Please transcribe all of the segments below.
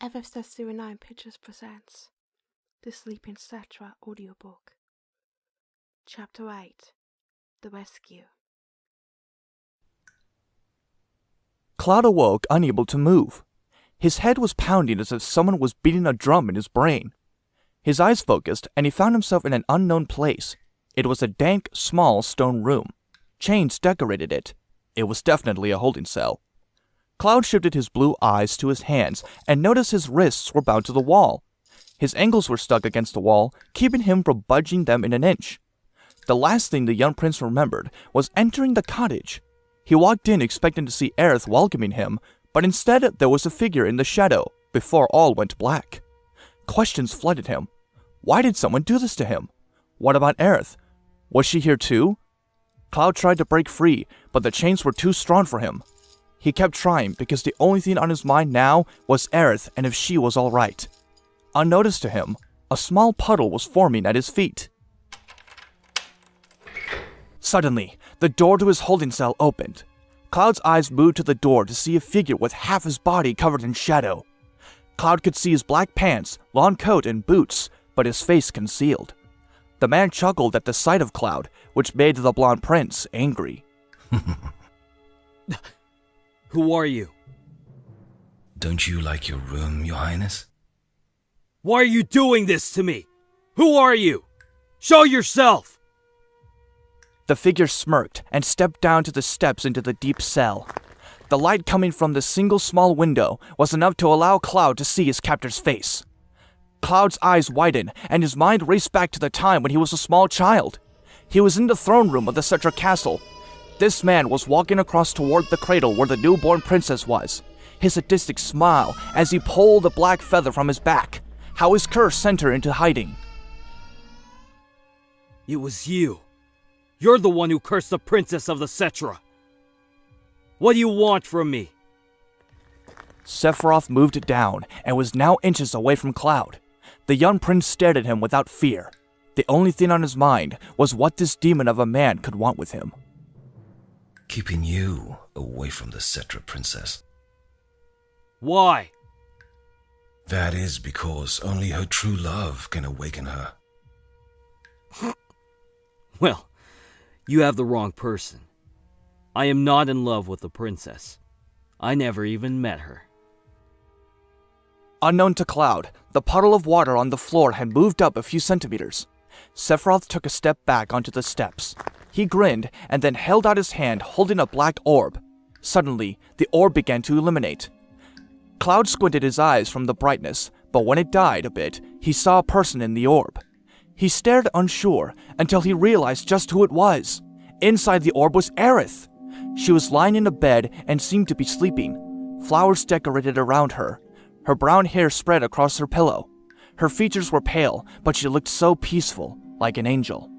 Fantasy VII Pictures presents The Sleeping Cetra audiobook. Chapter 8 The Rescue. Cloud awoke unable to move. His head was pounding as if someone was beating a drum in his brain. His eyes focused and he found himself in an unknown place. It was a dank, small stone room. Chains decorated it. It was definitely a holding cell. Cloud shifted his blue eyes to his hands and noticed his wrists were bound to the wall. His ankles were stuck against the wall, keeping him from budging them in an inch. The last thing the young prince remembered was entering the cottage. He walked in expecting to see Aerith welcoming him, but instead there was a figure in the shadow before all went black. Questions flooded him. Why did someone do this to him? What about Aerith? Was she here too? Cloud tried to break free, but the chains were too strong for him. He kept trying because the only thing on his mind now was Aerith and if she was all right. Unnoticed to him, a small puddle was forming at his feet. Suddenly, the door to his holding cell opened. Cloud's eyes moved to the door to see a figure with half his body covered in shadow. Cloud could see his black pants, long coat, and boots, but his face concealed. The man chuckled at the sight of Cloud, which made the blonde prince angry. Who are you? Don't you like your room, Your Highness? Why are you doing this to me? Who are you? Show yourself! The figure smirked and stepped down to the steps into the deep cell. The light coming from the single small window was enough to allow Cloud to see his captor's face. Cloud's eyes widened and his mind raced back to the time when he was a small child. He was in the throne room of the Cetra castle. This man was walking across toward the cradle where the newborn princess was, his sadistic smile as he pulled the black feather from his back. How his curse sent her into hiding. It was you. You're the one who cursed the princess of the Cetra. What do you want from me? Sephiroth moved down and was now inches away from Cloud. The young prince stared at him without fear. The only thing on his mind was what this demon of a man could want with him. Keeping you away from the Cetra princess. Why? That is because only her true love can awaken her. Well, you have the wrong person. I am not in love with the princess. I never even met her. Unknown to Cloud, the puddle of water on the floor had moved up a few centimeters. Sephiroth took a step back onto the steps. He grinned and then held out his hand holding a black orb. Suddenly, the orb began to illuminate. Cloud squinted his eyes from the brightness, but when it died a bit, he saw a person in the orb. He stared unsure until he realized just who it was. Inside the orb was Aerith. She was lying in a bed and seemed to be sleeping. Flowers decorated around her. Her brown hair spread across her pillow. Her features were pale, but she looked so peaceful, like an angel.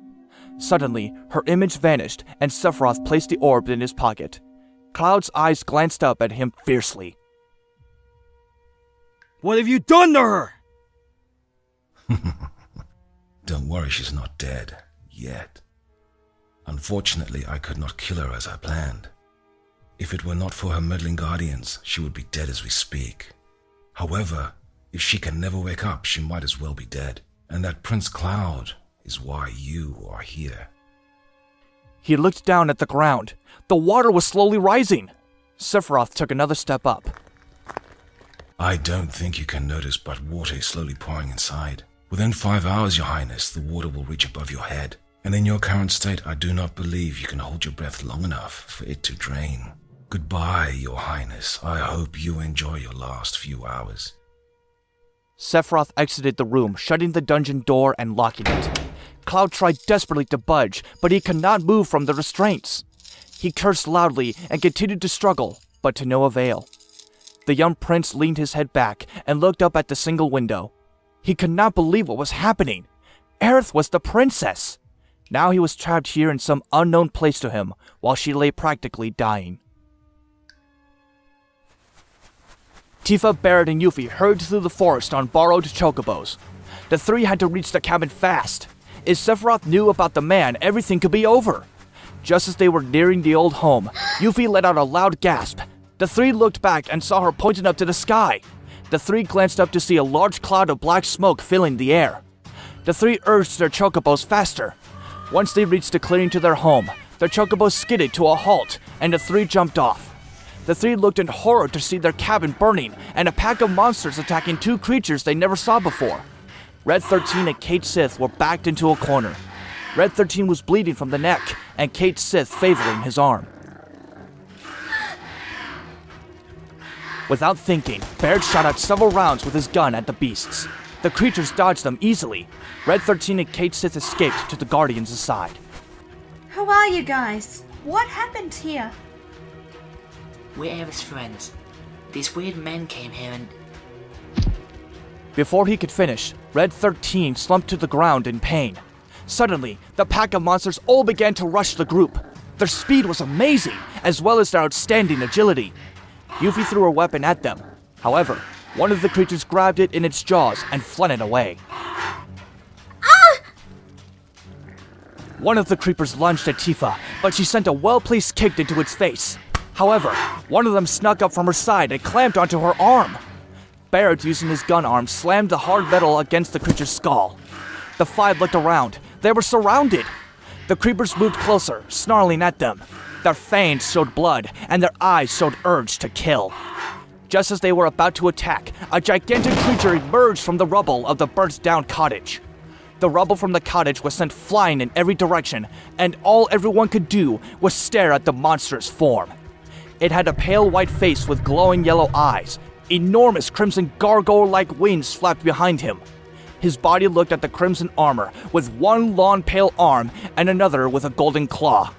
Suddenly, her image vanished and Sephiroth placed the orb in his pocket. Cloud's eyes glanced up at him fiercely. What have you done to her? Don't worry, she's not dead. Yet. Unfortunately, I could not kill her as I planned. If it were not for her meddling guardians, she would be dead as we speak. However, if she can never wake up, she might as well be dead. And that Prince Cloud is why you are here. He looked down at the ground. The water was slowly rising. Sephiroth took another step up. I don't think you can notice, but water is slowly pouring inside. Within 5 hours, Your Highness, the water will reach above your head. And in your current state, I do not believe you can hold your breath long enough for it to drain. Goodbye, Your Highness. I hope you enjoy your last few hours. Sephiroth exited the room, shutting the dungeon door and locking it. Cloud tried desperately to budge, but he could not move from the restraints. He cursed loudly and continued to struggle, but to no avail. The young prince leaned his head back and looked up at the single window. He could not believe what was happening. Aerith was the princess. Now he was trapped here in some unknown place to him, while she lay practically dying. Tifa, Barrett, and Yuffie hurried through the forest on borrowed chocobos. The three had to reach the cabin fast. If Sephiroth knew about the man, everything could be over. Just as they were nearing the old home, Yuffie let out a loud gasp. The three looked back and saw her pointing up to the sky. The three glanced up to see a large cloud of black smoke filling the air. The three urged their chocobos faster. Once they reached the clearing to their home, their chocobos skidded to a halt, and the three jumped off. The three looked in horror to see their cabin burning and a pack of monsters attacking two creatures they never saw before. Red 13 and Kate Sith were backed into a corner. Red 13 was bleeding from the neck, and Kate Sith favoring his arm. Without thinking, Baird shot out several rounds with his gun at the beasts. The creatures dodged them easily. Red 13 and Kate Sith escaped to the Guardians' side. Who are you guys? What happened here? We're Aerith's friends. These weird men came here and... Before he could finish, Red 13 slumped to the ground in pain. Suddenly, the pack of monsters all began to rush the group. Their speed was amazing, as well as their outstanding agility. Yuffie threw her weapon at them. However, one of the creatures grabbed it in its jaws and flung it away. One of the creepers lunged at Tifa, but she sent a well-placed kick into its face. However, one of them snuck up from her side and clamped onto her arm. Barrett, using his gun arm, slammed the hard metal against the creature's skull. The five looked around. They were surrounded. The creepers moved closer, snarling at them. Their fangs showed blood, and their eyes showed urge to kill. Just as they were about to attack, a gigantic creature emerged from the rubble of the burnt-down cottage. The rubble from the cottage was sent flying in every direction, and all everyone could do was stare at the monstrous form. It had a pale white face with glowing yellow eyes. Enormous crimson gargoyle-like wings flapped behind him. His body looked at the crimson armor, with one long pale arm and another with a golden claw.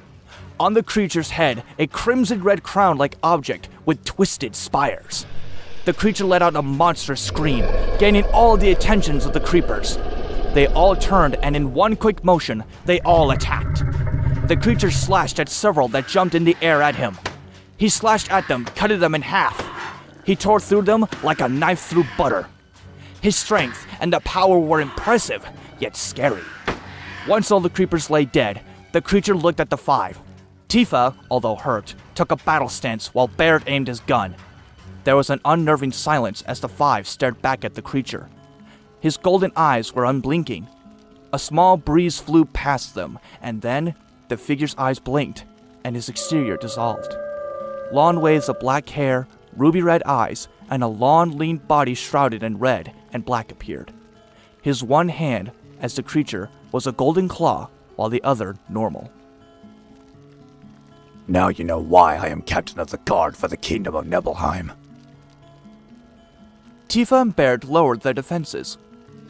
On the creature's head, a crimson-red crown-like object with twisted spires. The creature let out a monstrous scream, gaining all the attentions of the creepers. They all turned, and in one quick motion, they all attacked. The creature slashed at several that jumped in the air at him. He slashed at them, cutting them in half. He tore through them like a knife through butter. His strength and the power were impressive, yet scary. Once all the creepers lay dead, the creature looked at the five. Tifa, although hurt, took a battle stance while Barrett aimed his gun. There was an unnerving silence as the five stared back at the creature. His golden eyes were unblinking. A small breeze flew past them, and then the figure's eyes blinked, and his exterior dissolved. Long waves of black hair, ruby-red eyes, and a long, lean body shrouded in red and black appeared. His one hand, as the creature, was a golden claw, while the other normal. Now you know why I am captain of the guard for the kingdom of Nibelheim. Tifa and Baird lowered their defenses.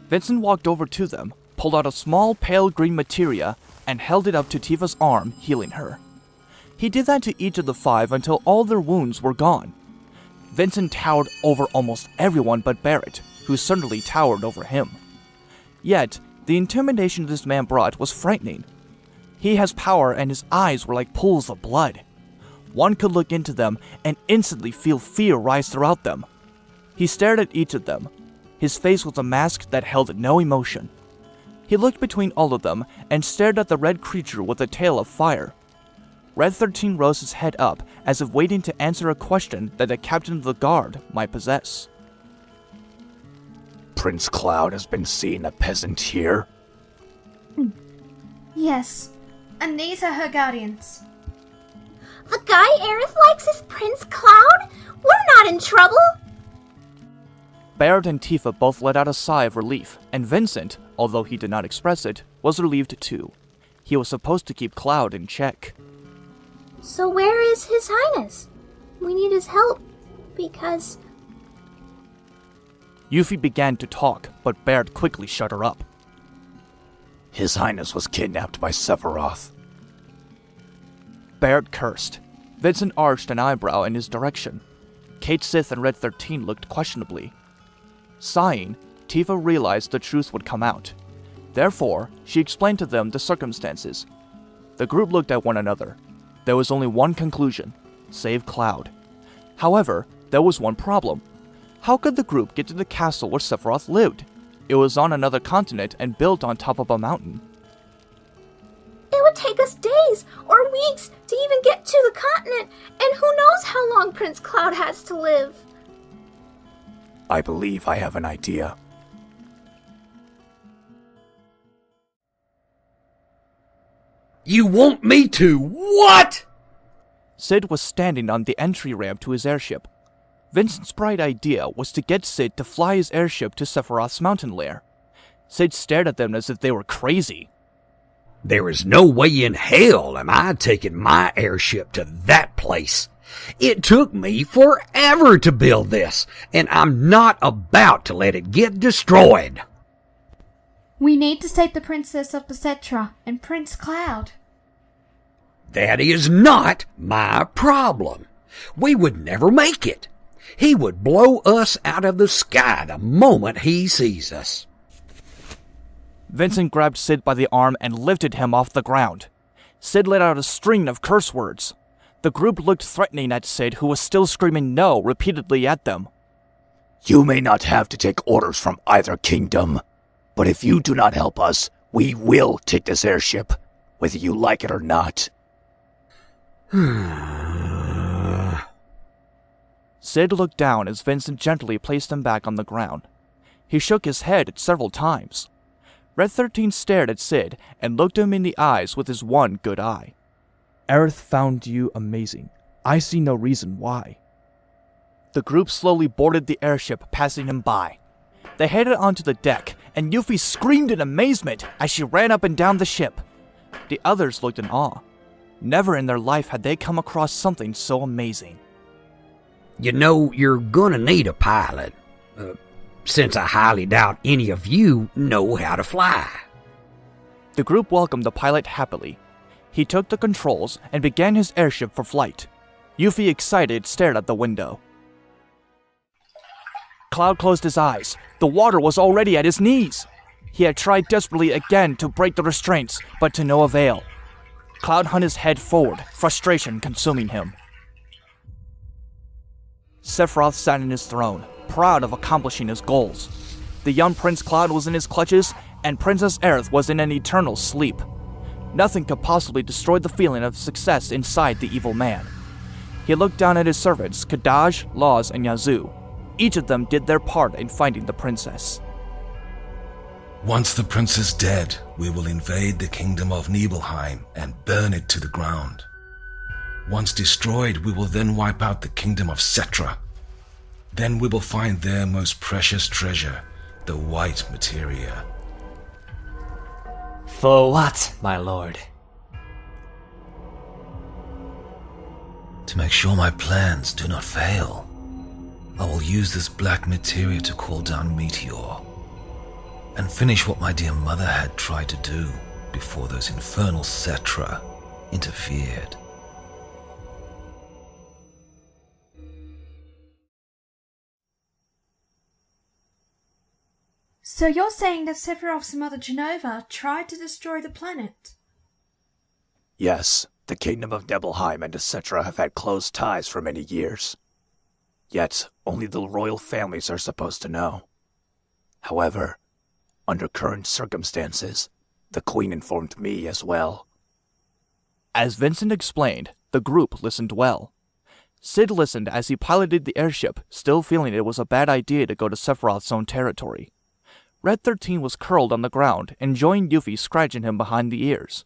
Vincent walked over to them, pulled out a small pale green materia, and held it up to Tifa's arm, healing her. He did that to each of the five until all their wounds were gone. Vincent towered over almost everyone but Barrett, who certainly towered over him. Yet, the intimidation this man brought was frightening. He has power and his eyes were like pools of blood. One could look into them and instantly feel fear rise throughout them. He stared at each of them. His face was a mask that held no emotion. He looked between all of them and stared at the red creature with a tail of fire. Red 13 rose his head up as if waiting to answer a question that the captain of the guard might possess. Prince Cloud has been seeing a peasant here? Yes, and these are her guardians. The guy Aerith likes is Prince Cloud? We're not in trouble! Barrett and Tifa both let out a sigh of relief, and Vincent, although he did not express it, was relieved too. He was supposed to keep Cloud in check. So where is His Highness? We need his help, because... Yuffie began to talk, but Barrett quickly shut her up. His Highness was kidnapped by Sephiroth. Barrett cursed. Vincent arched an eyebrow in his direction. Kate Sith and Red 13 looked questionably. Sighing, Tifa realized the truth would come out. Therefore, she explained to them the circumstances. The group looked at one another. There was only one conclusion: save Cloud. However, there was one problem. How could the group get to the castle where Sephiroth lived? It was on another continent and built on top of a mountain. It would take us days or weeks to even get to the continent, and who knows how long Prince Cloud has to live. I believe I have an idea. You want me to what? Sid was standing on the entry ramp to his airship. Vincent's bright idea was to get Sid to fly his airship to Sephiroth's mountain lair. Sid stared at them as if they were crazy. There is no way in hell am I taking my airship to that place. It took me forever to build this, and I'm not about to let it get destroyed. We need to save the Princess of the Cetra and Prince Cloud. That is not my problem. We would never make it. He would blow us out of the sky the moment he sees us. Vincent grabbed Sid by the arm and lifted him off the ground. Sid let out a string of curse words. The group looked threatening at Sid, who was still screaming no repeatedly at them. You may not have to take orders from either kingdom, but if you do not help us, we will take this airship, whether you like it or not. Sid looked down as Vincent gently placed him back on the ground. He shook his head several times. Red 13 stared at Sid and looked him in the eyes with his one good eye. Aerith found you amazing. I see no reason why. The group slowly boarded the airship, passing him by. They headed onto the deck, and Yuffie screamed in amazement as she ran up and down the ship. The others looked in awe. Never in their life had they come across something so amazing. You know, you're gonna need a pilot, since I highly doubt any of you know how to fly. The group welcomed the pilot happily. He took the controls and began his airship for flight. Yuffie, excited, stared at the window. Cloud closed his eyes. The water was already at his knees. He had tried desperately again to break the restraints, but to no avail. Cloud hung his head forward, frustration consuming him. Sephiroth sat in his throne, proud of accomplishing his goals. The young Prince Cloud was in his clutches, and Princess Aerith was in an eternal sleep. Nothing could possibly destroy the feeling of success inside the evil man. He looked down at his servants, Kadaj, Laws, and Yazoo. Each of them did their part in finding the princess. Once the prince is dead, we will invade the kingdom of Nibelheim and burn it to the ground. Once destroyed, we will then wipe out the kingdom of Cetra. Then we will find their most precious treasure, the white materia. For what, my lord? To make sure my plans do not fail, I will use this black materia to call down Meteor and finish what my dear mother had tried to do before those infernal Cetra interfered. So you're saying that Sephiroth's mother Genova tried to destroy the planet? Yes, the kingdom of Nibelheim and Cetra have had close ties for many years. Yet, only the royal families are supposed to know. However, under current circumstances, the Queen informed me as well. As Vincent explained, the group listened well. Sid listened as he piloted the airship, still feeling it was a bad idea to go to Sephiroth's own territory. Red 13 was curled on the ground, enjoying Yuffie scratching him behind the ears.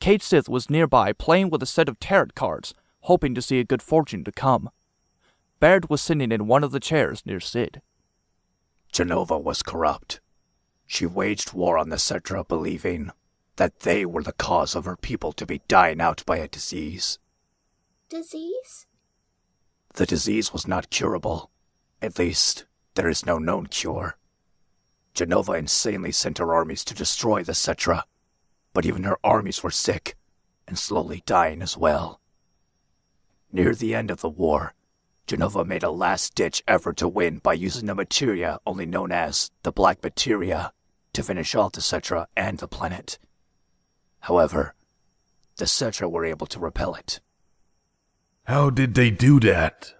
Kate Sith was nearby playing with a set of tarot cards, hoping to see a good fortune to come. Baird was sitting in one of the chairs near Sid. Genova was corrupt. She waged war on the Cetra, believing that they were the cause of her people to be dying out by a disease. Disease? The disease was not curable. At least, there is no known cure. Genova insanely sent her armies to destroy the Cetra, but even her armies were sick and slowly dying as well. Near the end of the war, Genova made a last-ditch effort to win by using a materia only known as the Black Materia to finish off the Cetra and the planet. However, the Cetra were able to repel it. How did they do that?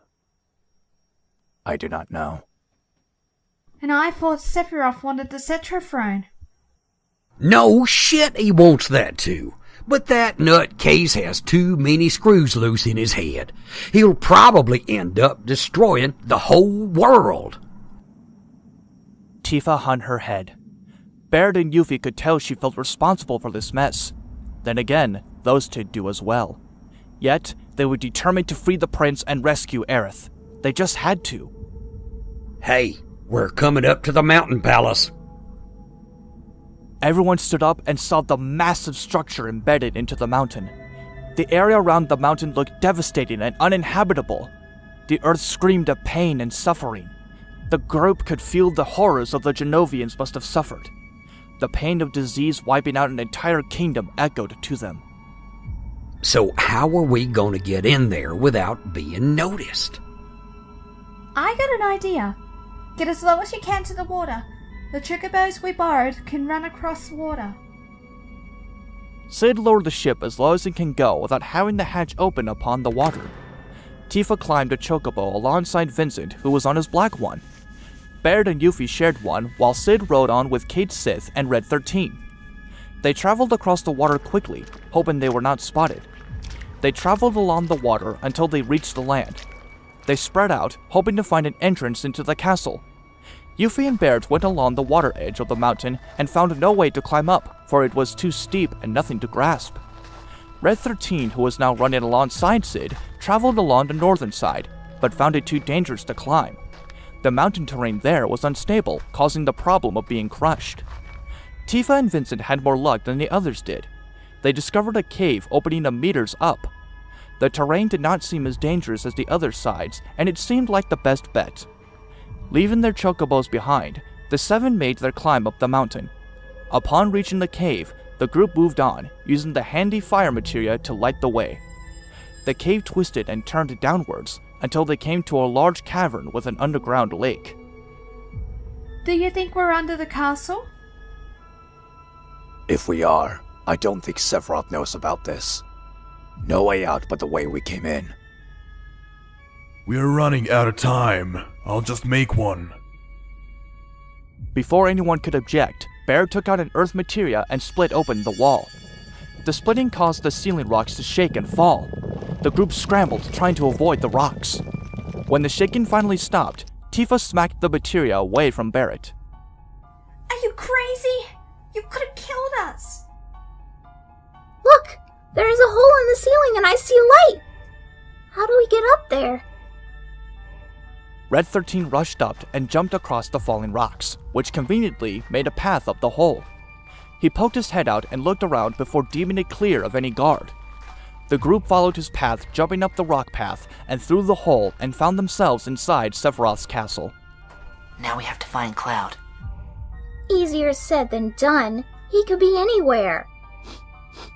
I do not know. And I thought Sephiroth wanted the Cetra throne. No shit, he wants that too. But that nutcase has too many screws loose in his head. He'll probably end up destroying the whole world. Tifa hung her head. Barrett and Yuffie could tell she felt responsible for this mess. Then again, those two do as well. Yet, they were determined to free the prince and rescue Aerith. They just had to. Hey, we're coming up to the mountain palace. Everyone stood up and saw the massive structure embedded into the mountain. The area around the mountain looked devastating and uninhabitable. The earth screamed of pain and suffering. The group could feel the horrors of the Genovians must have suffered. The pain of disease wiping out an entire kingdom echoed to them. So how are we going to get in there without being noticed? I got an idea. Get as low as you can to the water. The chocobos we borrowed can run across the water. Sid lowered the ship as low as it can go without having the hatch open upon the water. Tifa climbed a chocobo alongside Vincent, who was on his black one. Barrett and Yuffie shared one, while Sid rode on with Kate Sith and Red 13. They traveled across the water quickly, hoping they were not spotted. They traveled along the water until they reached the land. They spread out, hoping to find an entrance into the castle. Yuffie and Barrett went along the water edge of the mountain and found no way to climb up, for it was too steep and nothing to grasp. Red 13, who was now running alongside Sid, traveled along the northern side, but found it too dangerous to climb. The mountain terrain there was unstable, causing the problem of being crushed. Tifa and Vincent had more luck than the others did. They discovered a cave opening a meters up. The terrain did not seem as dangerous as the other sides, and it seemed like the best bet. Leaving their chocobos behind, the seven made their climb up the mountain. Upon reaching the cave, the group moved on, using the handy fire materia to light the way. The cave twisted and turned downwards until they came to a large cavern with an underground lake. Do you think we're under the castle? If we are, I don't think Sephiroth knows about this. No way out but the way we came in. We're running out of time. I'll just make one. Before anyone could object, Barrett took out an earth materia and split open the wall. The splitting caused the ceiling rocks to shake and fall. The group scrambled, trying to avoid the rocks. When the shaking finally stopped, Tifa smacked the materia away from Barrett. Are you crazy? You could have killed us. Look! There is a hole in the ceiling and I see light! How do we get up there? Red 13 rushed up and jumped across the falling rocks, which conveniently made a path up the hole. He poked his head out and looked around before deeming it clear of any guard. The group followed his path, jumping up the rock path and through the hole, and found themselves inside Sephiroth's castle. Now we have to find Cloud. Easier said than done. He could be anywhere.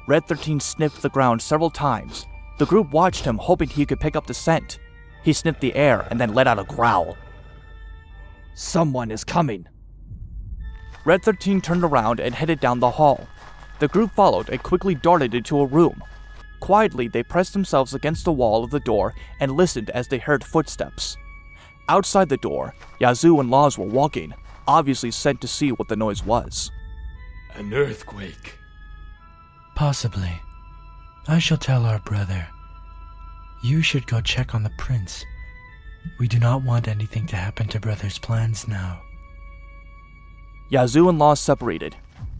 Red 13 sniffed the ground several times. The group watched him, hoping he could pick up the scent. He sniffed the air and then let out a growl. Someone is coming. Red 13 turned around and headed down the hall. The group followed and quickly darted into a room. Quietly, they pressed themselves against the wall of the door and listened as they heard footsteps. Outside the door, Yazoo and Laws were walking, obviously sent to see what the noise was. An earthquake. Possibly. I shall tell our brother. You should go check on the prince. We do not want anything to happen to brother's plans now. Yazoo and Laws separated.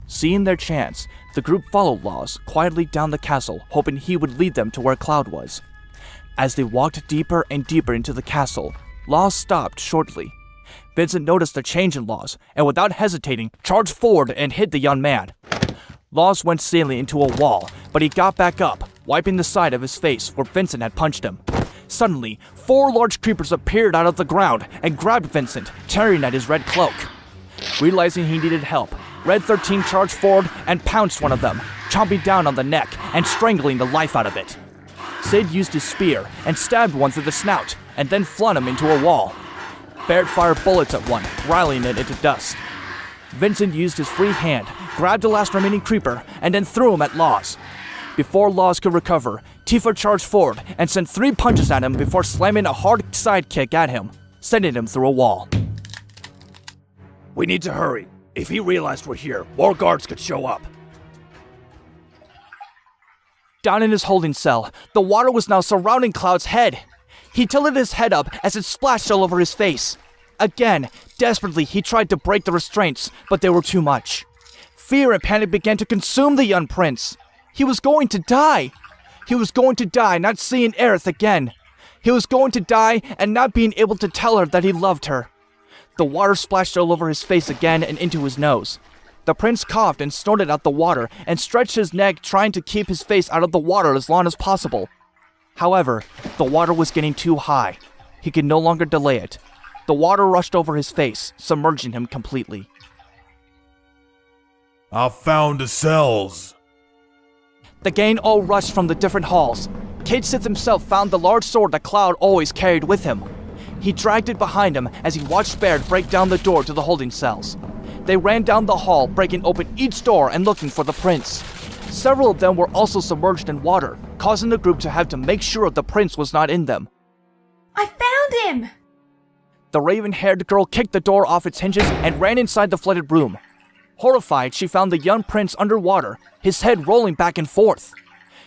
Seeing their chance, the group followed Laws quietly down the castle, hoping he would lead them to where Cloud was. As they walked deeper and deeper into the castle, Laws stopped shortly. Vincent noticed a change in Laws, and without hesitating, charged forward and hit the young man. Laws went sailing into a wall, but he got back up, wiping the side of his face where Vincent had punched him. Suddenly, 4 large creepers appeared out of the ground and grabbed Vincent, tearing at his red cloak. Realizing he needed help, Red 13 charged forward and pounced one of them, chomping down on the neck and strangling the life out of it. Sid used his spear and stabbed one through the snout, and then flung him into a wall. Barrett fired bullets at one, riling it into dust. Vincent used his free hand, grabbed the last remaining creeper, and then threw him at Laws. Before Laws could recover, Tifa charged forward and sent 3 punches at him before slamming a hard sidekick at him, sending him through a wall. We need to hurry. If he realized we're here, more guards could show up. Down in his holding cell, the water was now surrounding Cloud's head. He tilted his head up as it splashed all over his face. Again, desperately, he tried to break the restraints, but they were too much. Fear and panic began to consume the young prince. He was going to die. He was going to die not seeing Aerith again. He was going to die and not being able to tell her that he loved her. The water splashed all over his face again and into his nose. The prince coughed and snorted out the water and stretched his neck, trying to keep his face out of the water as long as possible. However, the water was getting too high. He could no longer delay it. The water rushed over his face, submerging him completely. I found the cells. The gang all rushed from the different halls. Cade Sith himself found the large sword that Cloud always carried with him. He dragged it behind him as he watched Baird break down the door to the holding cells. They ran down the hall, breaking open each door and looking for the prince. Several of them were also submerged in water, causing the group to have to make sure the prince was not in them. I found him! The raven-haired girl kicked the door off its hinges and ran inside the flooded room. Horrified, she found the young prince underwater, his head rolling back and forth.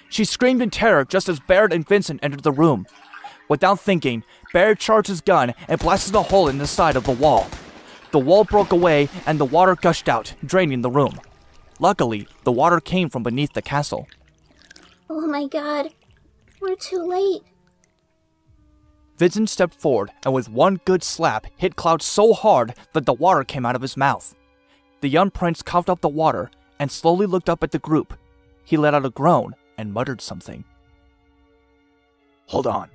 She screamed in terror just as Baird and Vincent entered the room. Without thinking, Baird charged his gun and blasted a hole in the side of the wall. The wall broke away and the water gushed out, draining the room. Luckily, the water came from beneath the castle. Oh my god, we're too late. Vincent stepped forward and with one good slap hit Cloud so hard that the water came out of his mouth. The young prince coughed up the water and slowly looked up at the group. He let out a groan and muttered something. Hold on.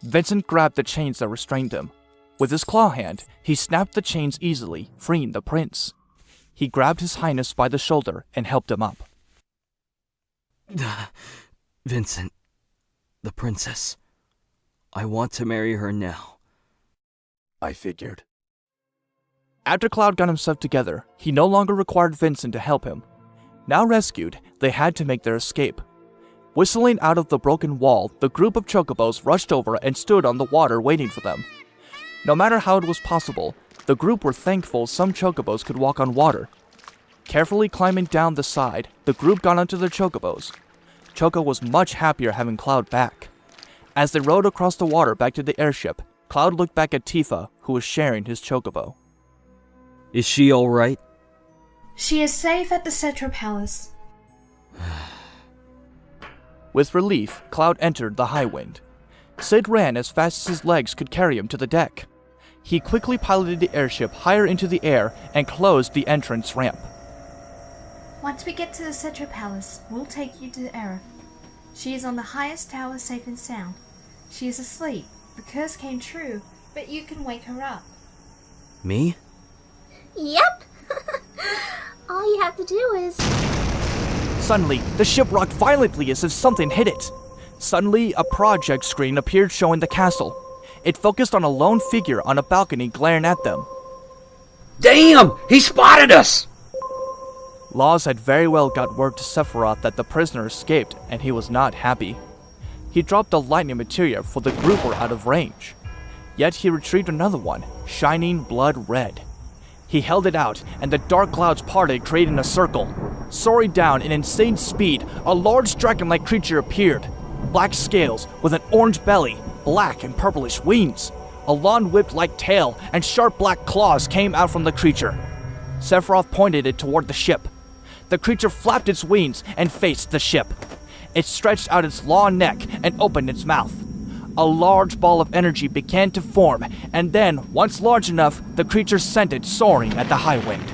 Vincent grabbed the chains that restrained him. With his claw hand, he snapped the chains easily, freeing the prince. He grabbed His Highness by the shoulder and helped him up. Vincent, the princess. I want to marry her now. I figured. After Cloud got himself together, he no longer required Vincent to help him. Now rescued, they had to make their escape. Whistling out of the broken wall, the group of chocobos rushed over and stood on the water waiting for them. No matter how it was possible, the group were thankful some chocobos could walk on water. Carefully climbing down the side, the group got onto their chocobos. Choco was much happier having Cloud back. As they rode across the water back to the airship, Cloud looked back at Tifa, who was sharing his chocobo. Is she alright? She is safe at the Cetra Palace. With relief, Cloud entered the Highwind. Sid ran as fast as his legs could carry him to the deck. He quickly piloted the airship higher into the air and closed the entrance ramp. Once we get to the Cetra Palace, we'll take you to Aerith. She is on the highest tower, safe and sound. She is asleep. The curse came true, but you can wake her up. Me? Yep. All you have to do is... Suddenly, the ship rocked violently as if something hit it. Suddenly, a project screen appeared showing the castle. It focused on a lone figure on a balcony glaring at them. Damn! He spotted us! Laws had very well got word to Sephiroth that the prisoner escaped, and he was not happy. He dropped a lightning materia for the group were out of range. Yet he retrieved another one, shining blood red. He held it out, and the dark clouds parted, creating a circle. Soaring down in insane speed, a large dragon-like creature appeared. Black scales with an orange belly, black and purplish wings. A long whip-like tail and sharp black claws came out from the creature. Sephiroth pointed it toward the ship. The creature flapped its wings and faced the ship. It stretched out its long neck and opened its mouth. A large ball of energy began to form, and then, once large enough, the creature sent it soaring at the Highwind.